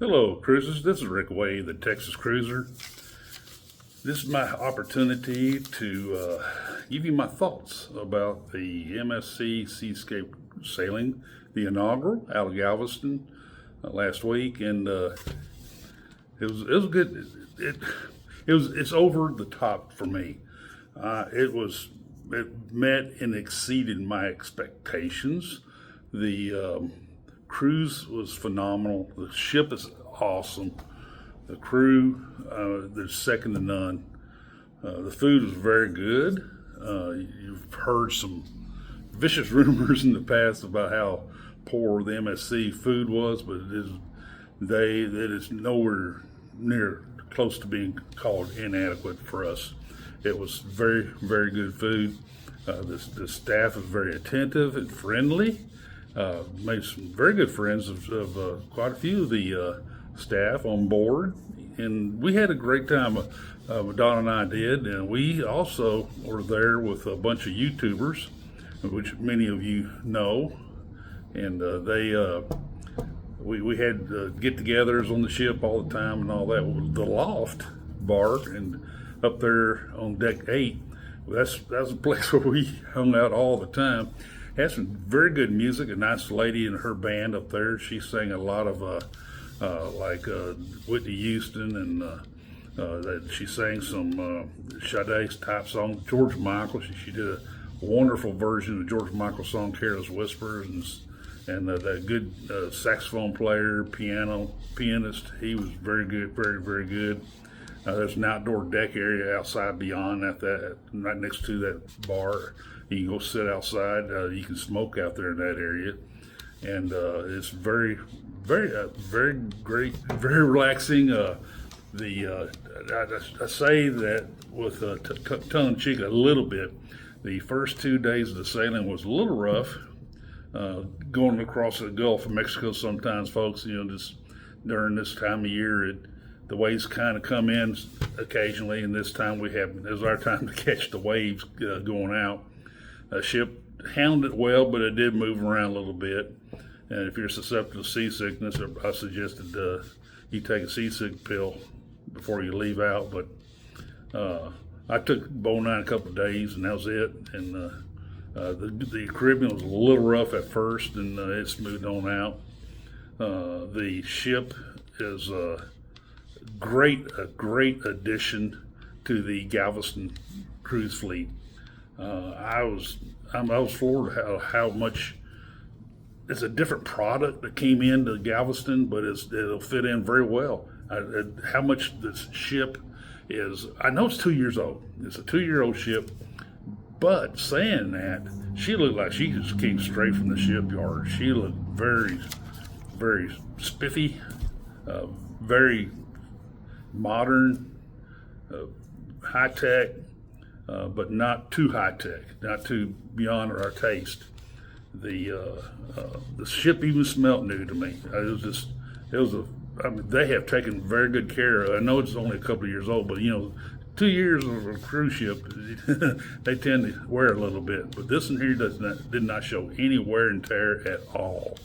Hello, cruisers. This is Rick Wade, the Texas Cruiser. This is my opportunity to give you my thoughts about the MSC Seascape sailing, the inaugural out of Galveston last week, and it was good. It's over the top for me. It met and exceeded my expectations. The cruise was phenomenal. The ship is awesome. The crew, they're second to none. The food is very good. You've heard some vicious rumors in the past about how poor the MSC food was, but it is nowhere near close to being called inadequate for us. It was very, very good food. The staff is very attentive and friendly. Made some very good friends of quite a few of the staff on board, and we had a great time. Donna and I did, and we also were there with a bunch of YouTubers, which many of you know, and we had get-togethers on the ship all the time and all that. The Loft bar and up there on deck 8, that's a place where we hung out all the time. Had some very good music. A nice lady and her band up there. She sang a lot of Whitney Houston, and she sang some Sade type songs. George Michael. She did a wonderful version of George Michael's song "Careless Whispers," and that good saxophone player, pianist. He was very good, very, very good. There's an outdoor deck area outside beyond that, right next to that bar. You can go sit outside. You can smoke out there in that area, and it's very, very, very great, very relaxing. I say that with tongue in cheek a little bit. The first 2 days of the sailing was a little rough. Going across the Gulf of Mexico, sometimes, folks, just during this time of year, the waves kind of come in occasionally, and this time it was our time to catch the waves going out. The ship handled it well, but it did move around a little bit. And if you're susceptible to seasickness, I suggested you take a seasick pill before you leave out. But I took Bow 9 a couple of days, and that was it. And the Caribbean was a little rough at first, and it smoothed on out. The ship is a great addition to the Galveston cruise fleet. I was floored how much it's a different product that came into Galveston, but it'll fit in very well. How much this ship is, I know it's 2 years old. It's a 2-year-old ship, but saying that, she looked like she just came straight from the shipyard. She looked very, very spiffy, very modern, high tech. But not too high tech, not too beyond our taste. The ship even smelled new to me. They have taken very good care of it. I know it's only a couple of years old, but 2 years of a cruise ship, they tend to wear a little bit. But this one here did not show any wear and tear at all.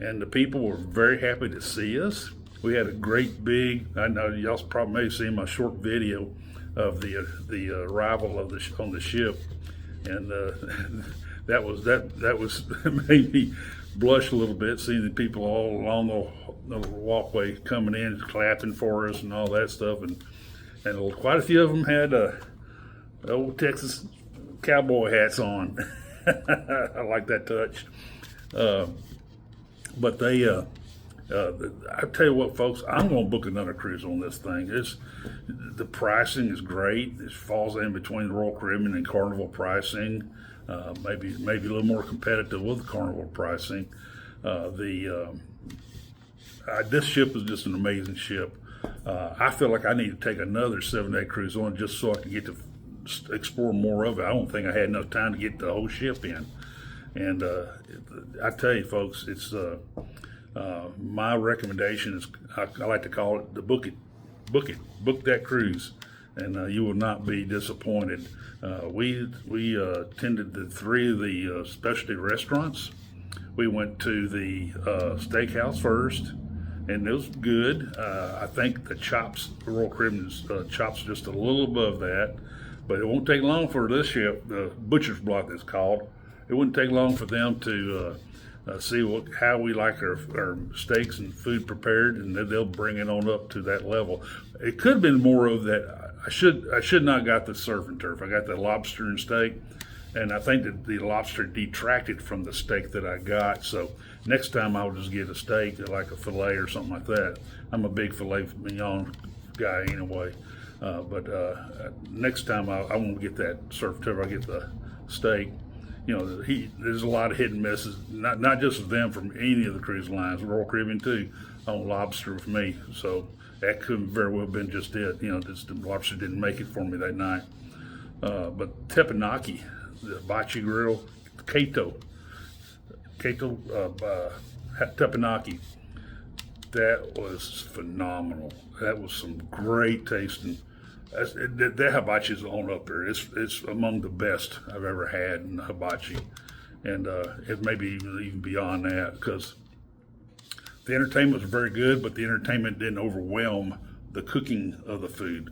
And the people were very happy to see us. We had a great big, I know y'all probably may have seen my short video of the arrival on the ship, and that was made me blush a little bit, seeing the people all along the walkway coming in, clapping for us and all that stuff, and quite a few of them had old Texas cowboy hats on. I like that touch, but they. I tell you what, folks, I'm going to book another cruise on this thing. The pricing is great. It falls in between the Royal Caribbean and Carnival pricing. Maybe a little more competitive with the Carnival pricing. This ship is just an amazing ship. I feel like I need to take another 7-day cruise on just so I can get to explore more of it. I don't think I had enough time to get the whole ship in. And I tell you, folks, it's my recommendation is I like to call it the book that cruise, and you will not be disappointed. We attended the 3 of the specialty restaurants. We went to the steakhouse first, and it was good. I think the chops, the Royal Caribbean's chops, just a little above that. But it won't take long for this ship, the butcher's block it's called. It wouldn't take long for them to see how we like our steaks and food prepared, and then they'll bring it on up to that level. It could have been more of that. I should not got the surf and turf. I got the lobster and steak, and I think that the lobster detracted from the steak that I got. So next time I'll just get a steak, like a fillet or something like that. I'm a big filet mignon guy anyway. But next time I won't get that surf and turf. I get the steak. You know, there's a lot of hit and misses, not just with them, from any of the cruise lines, Royal Caribbean too, on lobster for me. So that could very well have been just it. You know, just the lobster didn't make it for me that night. But teppanyaki, the hibachi grill, Kato teppanyaki, that was phenomenal. That was some great tasting. That hibachi is on up there. It's among the best I've ever had in hibachi, and it may be even beyond that, because the entertainment was very good, but the entertainment didn't overwhelm the cooking of the food,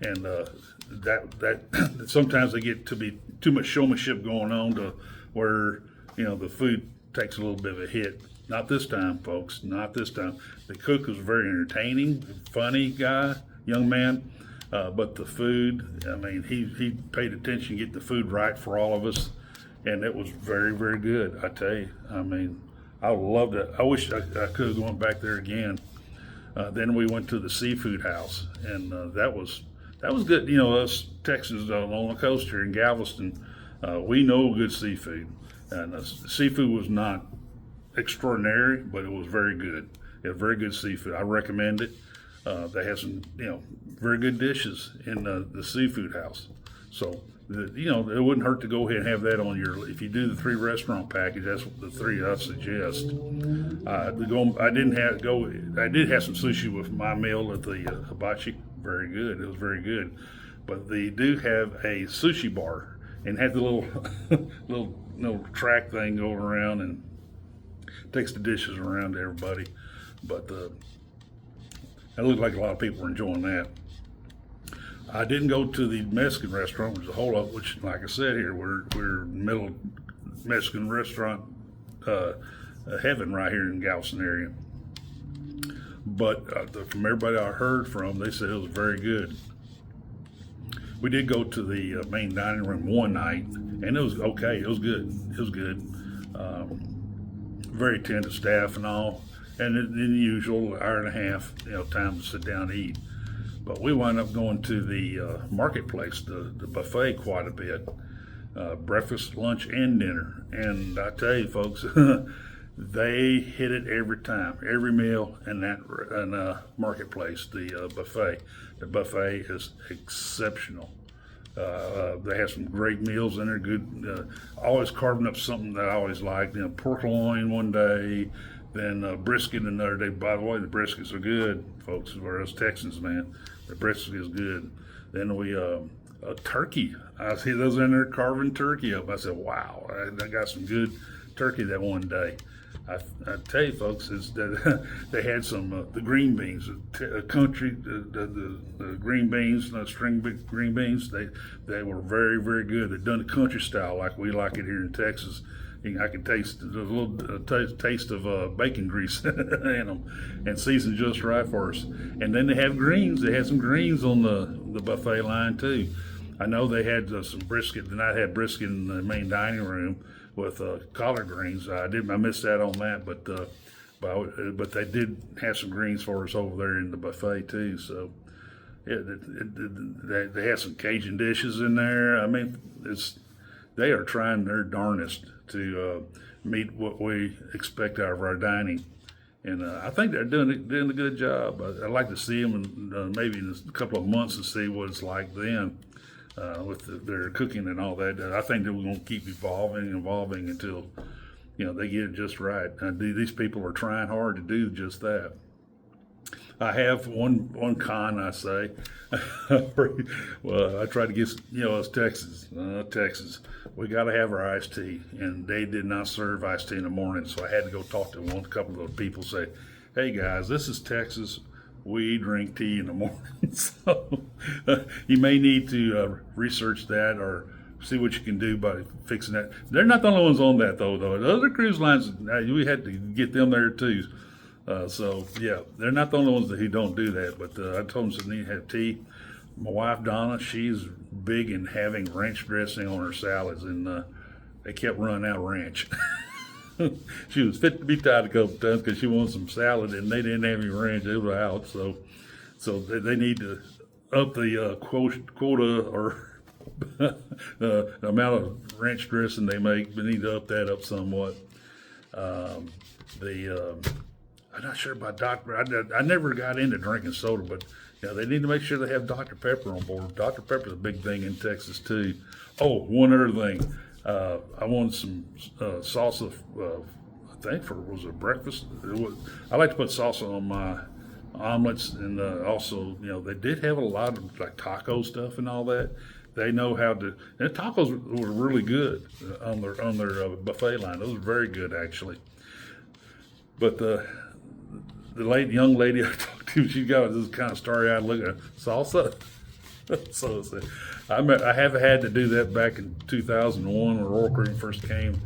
and that sometimes they get to be too much showmanship going on to where, you know, the food takes a little bit of a hit. Not this time, folks. Not this time. The cook was very entertaining, funny guy, young man. But the food, I mean, he paid attention to get the food right for all of us, and it was very, very good, I tell you. I mean, I loved it. I wish I could have gone back there again. Then we went to the seafood house, and that was good. You know, us Texans on the coast here in Galveston, we know good seafood, and the seafood was not extraordinary, but it was very good. It was very good seafood. I recommend it. They have some, you know, very good dishes in the seafood house. So, you know, it wouldn't hurt to go ahead and have that on your, if you do the 3 restaurant package, that's the 3 I suggest. I did have some sushi with my meal at the hibachi. Very good. It was very good. But they do have a sushi bar and have the little, little track thing going around and takes the dishes around to everybody. But, it looked like a lot of people were enjoying that. I didn't go to the Mexican restaurant, which is a whole lot, which, like I said here, we're middle Mexican restaurant heaven right here in Galveston area. But from everybody I heard from, they said it was very good. We did go to the main dining room one night, and it was okay. It was good. It was good. Very attentive staff and all. And the usual hour and a half, you know, time to sit down and eat. But we wound up going to the marketplace, the buffet, quite a bit, breakfast, lunch, and dinner. And I tell you, folks, they hit it every time, every meal in that marketplace. The buffet. The buffet is exceptional. They have some great meals in there. Good, always carving up something that I always liked. You know, pork loin one day. Then brisket another day. By the way, the briskets are good, folks. We're us Texans, man. The brisket is good. Then we turkey. I see those in there carving turkey up. I said, wow, I got some good turkey that one day. I tell you, folks, is that they had some the green beans, the green beans, string green beans. They were very, very good. They're done the country style, like we like it here in Texas. I can taste a little taste of bacon grease in them, and seasoned just right for us. And then they have greens. They had some greens on the buffet line too. I know they had some brisket, and I had brisket in the main dining room with collard greens. I missed out on that, but they did have some greens for us over there in the buffet too. So they had some Cajun dishes in there. I mean, they are trying their darndest to meet what we expect out of our dining, and I think they're doing a good job. I'd like to see them in, maybe in a couple of months and see what it's like then with their cooking and all that. I think that we're going to keep evolving until, you know, they get it just right. These people are trying hard to do just that. I have one con, I say. Well, I try to get, you know, us Texas, we got to have our iced tea, and they did not serve iced tea in the morning, so I had to go talk to a couple of those people, say, Hey guys, this is Texas. We drink tea in the morning, so you may need to research that or see what you can do by fixing that. They're not the only ones on that though. The other cruise lines, we had to get them there too. So yeah, they're not the only ones who don't do that. But I told them they need to have tea. My wife Donna, she's big in having ranch dressing on her salads, and they kept running out of ranch. She was fit to be tied a couple times because she wanted some salad, and they didn't have any ranch. It was out, so they need to up the quota or the amount of ranch dressing they make. They need to up that up somewhat. I'm not sure about Dr. I never got into drinking soda, but yeah, they need to make sure they have Dr. Pepper on board. Dr. Pepper's a big thing in Texas too. Oh, one other thing. I wanted some salsa. I think was it breakfast? I like to put salsa on my omelets, and also, they did have a lot of like taco stuff and all that. They know how to. And tacos were really good on their buffet line. Those were very good actually. But the young lady I talked to, she got this kind of starry-eyed look at salsa. So I have had to do that back in 2001 when Royal Caribbean first came.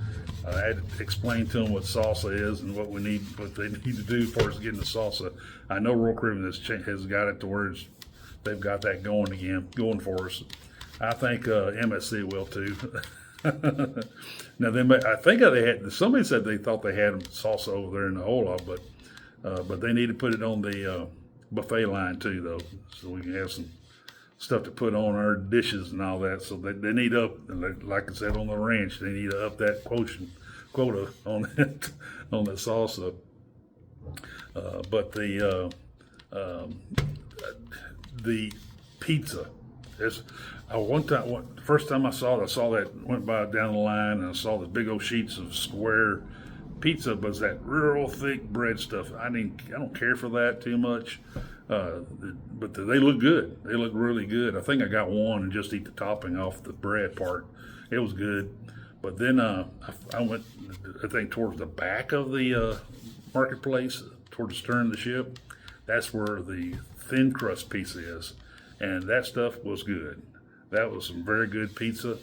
I had to explain to them what salsa is and what they need to do for us getting the salsa. I know Royal Caribbean has got it to where they've got that going for us. I think MSC will too. Now I think they had. Somebody said they thought they had salsa over there in the Ola, but they need to put it on the buffet line too, though, so we can have some stuff to put on our dishes and all that. So they need up, like I said, on the ranch, they need to up that quota on that on the salsa. But the pizza is. First time I saw that went by down the line, and I saw the big old sheets of square pizza, but it's that real thick bread stuff. I don't care for that too much. But they look good. They look really good. I think I got one and just eat the topping off the bread part. It was good. But then I went, I think, towards the back of the marketplace, towards the stern of the ship. That's where the thin crust pizza is, and that stuff was good. That was some very good pizza.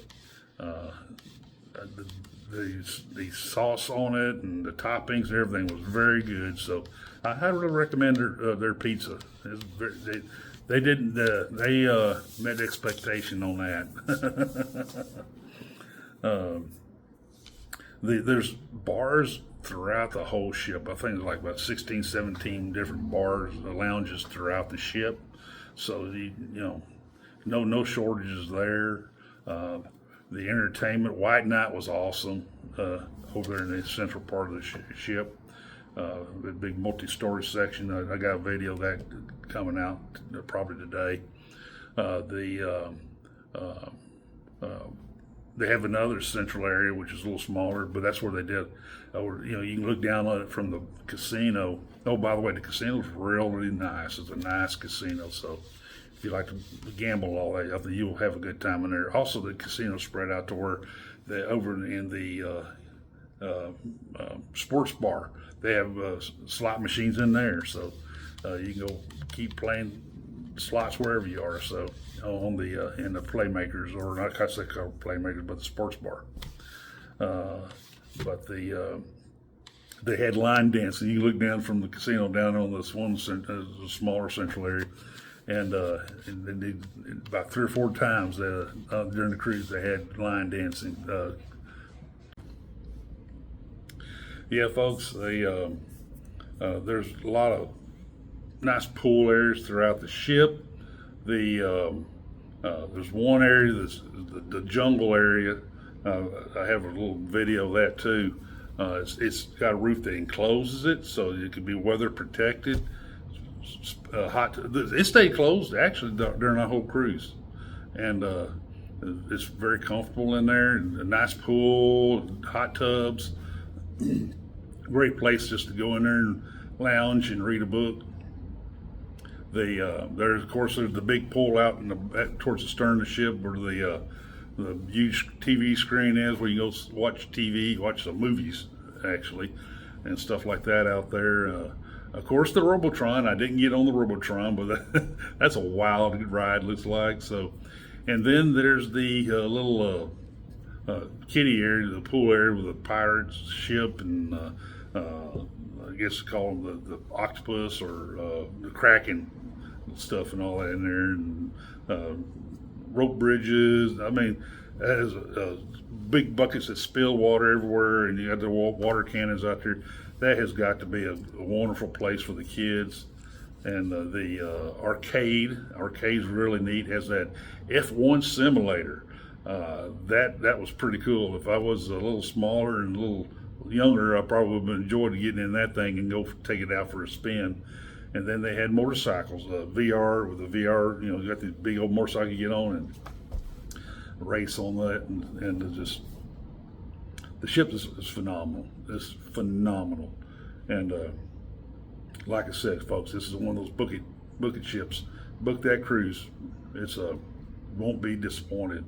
The sauce on it and the toppings and everything was very good. So I really recommend their pizza. They met expectation on that. There's bars throughout the whole ship. I think there's like about 16, 17 different bars, lounges throughout the ship. So no shortages there. The entertainment, White Night was awesome over there in the central part of the ship. The big multi-story section. I got a video of that coming out probably today. They have another central area which is a little smaller, but that's where they did. You can look down on it from the casino. Oh, by the way, the casino's really nice. It's a nice casino, so if you like to gamble all that, I think you'll have a good time in there. Also, the casino spread out to where over in the sports bar, they have slot machines in there, so you can go keep playing slots wherever you are. So on the in the Playmakers, or not I say called Playmakers, but the sports bar. But they had line dancing. You look down from the casino down on this one smaller central area. And about 3 or 4 times during the cruise, they had line dancing. Yeah, folks, there's a lot of nice pool areas throughout the ship. There's one area that's the jungle area. I have a little video of that too. It's got a roof that encloses it, so it can be weather protected. It stayed closed actually during our whole cruise, and it's very comfortable in there. And a nice pool, hot tubs, great place just to go in there and lounge and read a book. There's of course there's the big pool out towards the stern of the ship where the huge TV screen is, where you go watch TV, watch the movies actually, and stuff like that out there. Of course, the Robotron. I didn't get on the Robotron, but that's a wild ride, looks like. So, and then there's the little kiddie area, the pool area with the pirates ship and I guess call them the octopus or the Kraken stuff and all that in there, and rope bridges. I mean, that is big buckets that spill water everywhere, and you got the water cannons out there. That has got to be a wonderful place for the kids. And the arcade's really neat. Has that F1 simulator. That was pretty cool. If I was a little smaller and a little younger, I probably would have enjoyed getting in that thing and go take it out for a spin. And then they had motorcycles, VR with the VR. You got these big old motorcycle you get on and race on that, and just the ship is phenomenal. It's phenomenal, and like I said, folks, this is one of those book it ships. Book that cruise. It's won't be disappointed.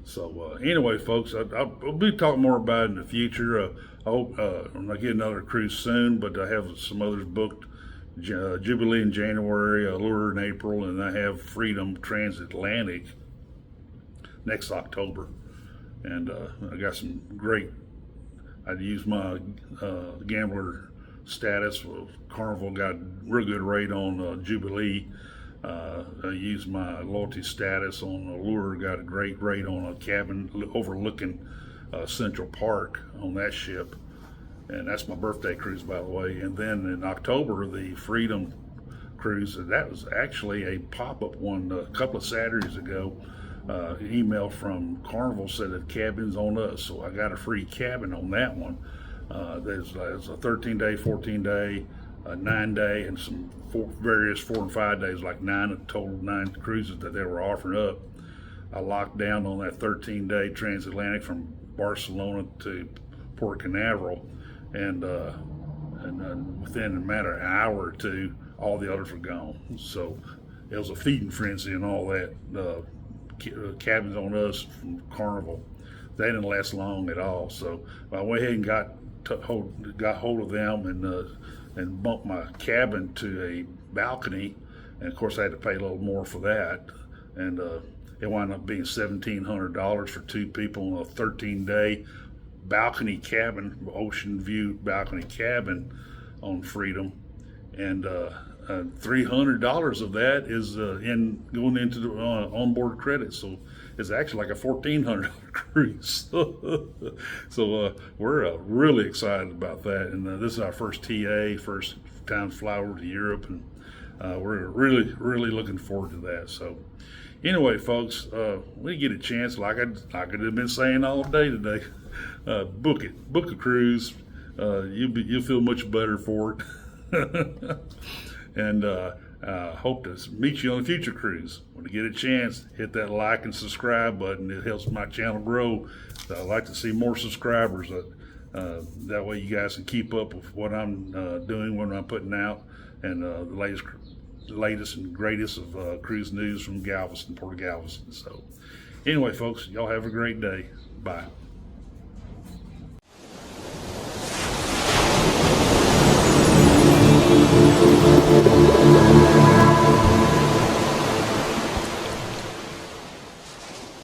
So anyway, folks, I'll be talking more about it in the future. I hope I'm not getting another cruise soon, but I have some others booked. Jubilee in January, Allure in April, and I have Freedom Transatlantic next October. And I got some great. I'd use my gambler status. Carnival got a real good rate on Jubilee. I used my loyalty status on Allure, got a great rate on a cabin overlooking Central Park on that ship. And that's my birthday cruise, by the way. And then in October, the Freedom cruise, that was actually a pop-up one a couple of Saturdays ago. An email from Carnival said that cabin's on us, so I got a free cabin on that one. There's a 13-day, 14-day, 9-day, and some various 4 and 5 days, like total 9 cruises that they were offering up. I locked down on that 13-day transatlantic from Barcelona to Port Canaveral, and within a matter of an hour or two, all the others were gone. So it was a feeding frenzy and all that. Cabins on us from Carnival, they didn't last long at all. So I went ahead and got hold of them and bumped my cabin to a balcony, and of course I had to pay a little more for that, and it wound up being $1,700 for 2 people on a 13-day balcony cabin, ocean view balcony cabin on Freedom, and $300 of that is going into the onboard credit, so it's actually like a $1,400 cruise. So we're really excited about that, and this is our first time fly over to Europe, and we're really looking forward to that. So anyway, folks, when you get a chance, like I could have been saying all day today, book a cruise. You'll feel much better for it. And hope to meet you on a future cruise. When you get a chance, hit that like and subscribe button. It helps my channel grow. So I'd like to see more subscribers. That way you guys can keep up with what I'm doing, what I'm putting out, and the latest and greatest of cruise news from Galveston, Port Galveston. So anyway, folks, y'all have a great day. Bye.